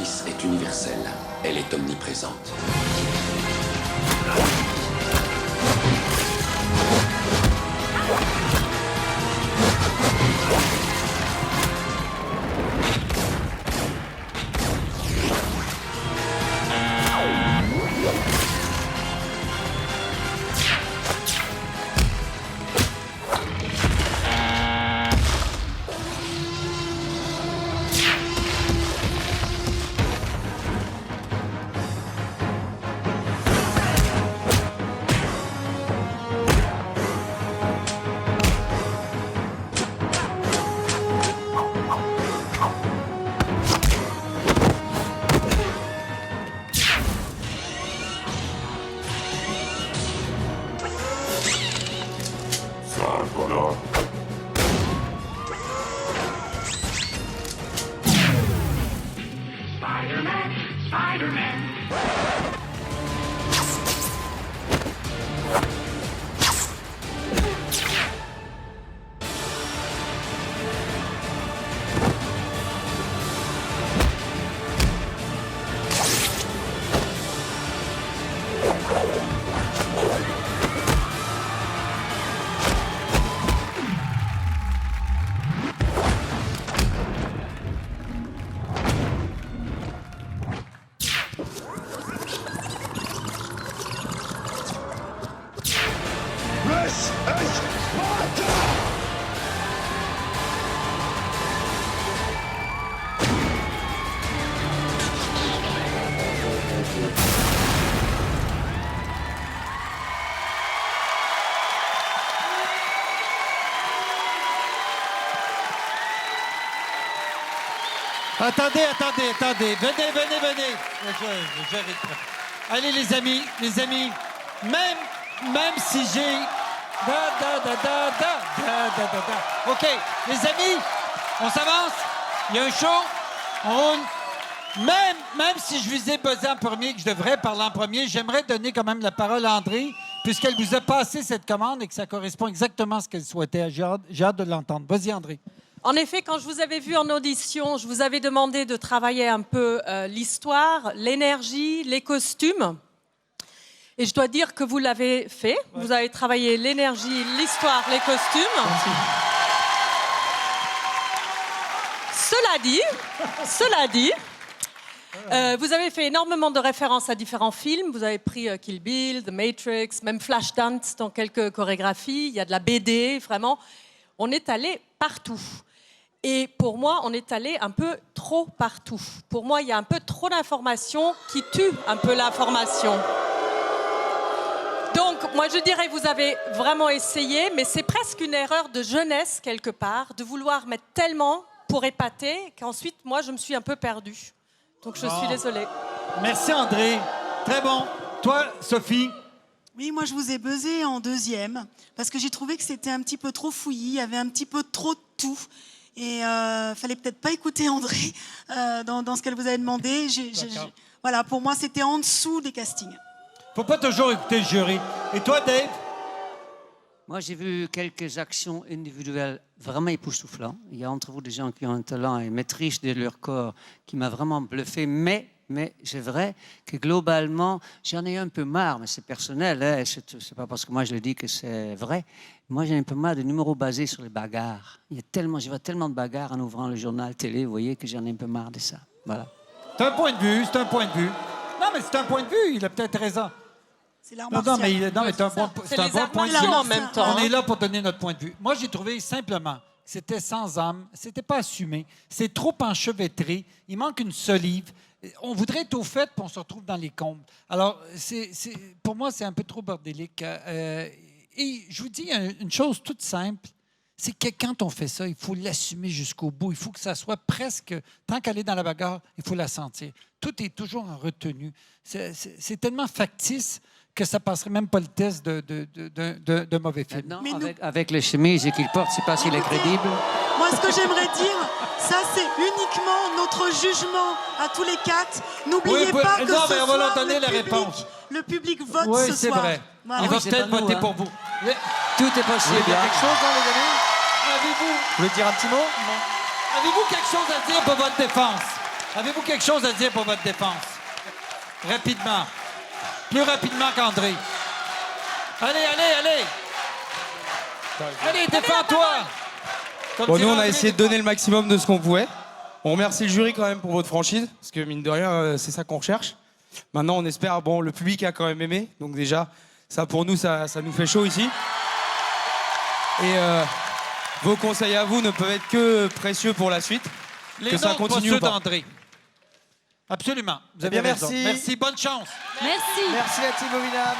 justice est universelle. Elle est omniprésente. Spider-Man, Spider-Man. Attendez. Venez. J'arrête pas. Allez, les amis, même si j'ai... OK, les amis, on s'avance. Il y a un show, on roule. Même si je vous ai buzzé en premier, que je devrais parler en premier, j'aimerais donner quand même la parole à André, puisqu'elle vous a passé cette commande et que ça correspond exactement à ce qu'elle souhaitait. J'ai hâte de l'entendre. Vas-y, André. En effet, quand je vous avais vu en audition, je vous avais demandé de travailler un peu l'histoire, l'énergie, les costumes. Et je dois dire que vous l'avez fait. Ouais. Vous avez travaillé l'énergie, l'histoire, les costumes. Merci. Cela dit, vous avez fait énormément de références à différents films. Vous avez pris Kill Bill, The Matrix, même Flashdance dans quelques chorégraphies. Il y a de la BD, vraiment. On est allé partout. Et pour moi, on est allé un peu trop partout. Pour moi, il y a un peu trop d'informations qui tuent un peu l'information. Donc, moi, je dirais, vous avez vraiment essayé, mais c'est presque une erreur de jeunesse, quelque part, de vouloir mettre tellement pour épater qu'ensuite, moi, je me suis un peu perdue. Donc, je suis désolée. Merci, André. Très bon. Toi, Sophie? Oui, moi, je vous ai buzzé en deuxième, parce que j'ai trouvé que c'était un petit peu trop fouillis, il y avait un petit peu trop de tout. Et fallait peut-être pas écouter André dans ce qu'elle vous avait demandé. Voilà, pour moi, c'était en dessous des castings. Faut pas toujours écouter le jury. Et toi, Dave? Moi, j'ai vu quelques actions individuelles vraiment époustouflantes. Il y a entre vous des gens qui ont un talent et maîtrise de leur corps qui m'a vraiment bluffé. Mais c'est vrai que globalement, j'en ai un peu marre, mais c'est personnel. Hein, c'est pas parce que moi je le dis que c'est vrai. Moi, j'ai un peu marre de numéros basés sur les bagarres. Je vois tellement de bagarres en ouvrant le journal télé, vous voyez, que j'en ai un peu marre de ça. Voilà. C'est un point de vue. Non, mais c'est un point de vue. Il a peut-être raison. C'est l'art Non, mais c'est un bon point de vue. En même temps. On est là pour donner notre point de vue. Moi, j'ai trouvé simplement que c'était sans âme, c'était pas assumé, c'est trop enchevêtré, il manque une solive. On voudrait être au fait, puis on se retrouve dans les combes. Alors, pour moi, c'est un peu trop bordélique. Et je vous dis une chose toute simple, c'est que quand on fait ça, il faut l'assumer jusqu'au bout. Il faut que ça soit presque... Tant qu'elle est dans la bagarre, il faut la sentir. Tout est toujours en retenue. C'est tellement factice que ça passerait même pas le test de mauvais film. Non, avec les chemises qu'il porte, je ne sais pas s'il est crédible. Moi, ce que j'aimerais dire, ça, c'est uniquement notre jugement à tous les quatre. N'oubliez pas que ce on va leur soir, donner la réponse. Le public vote oui, ce soir. C'est vrai. Voilà. Il va peut-être voter pour vous. Tout est possible. Il y a quelque chose, hein, les amis? Avez-vous... Vous voulez dire un petit mot? Non. Avez-vous quelque chose à dire pour votre défense? Avez-vous quelque chose à dire pour votre défense? Rapidement. Plus rapidement qu'André. Allez, allez, allez! Allez, défends-toi! Bon, nous, on a essayé de donner le maximum de ce qu'on pouvait. On remercie le jury quand même pour votre franchise, parce que mine de rien, c'est ça qu'on recherche. Maintenant, on espère, bon, le public a quand même aimé, donc déjà, ça pour nous, ça nous fait chaud ici. Et vos conseils à vous ne peuvent être que précieux pour la suite. Les que ça nôtres, continue pas ou ceux pas. d'André. Absolument. Vous avez bien, raison. merci. Merci, bonne chance. Merci. Merci la team Ovinam.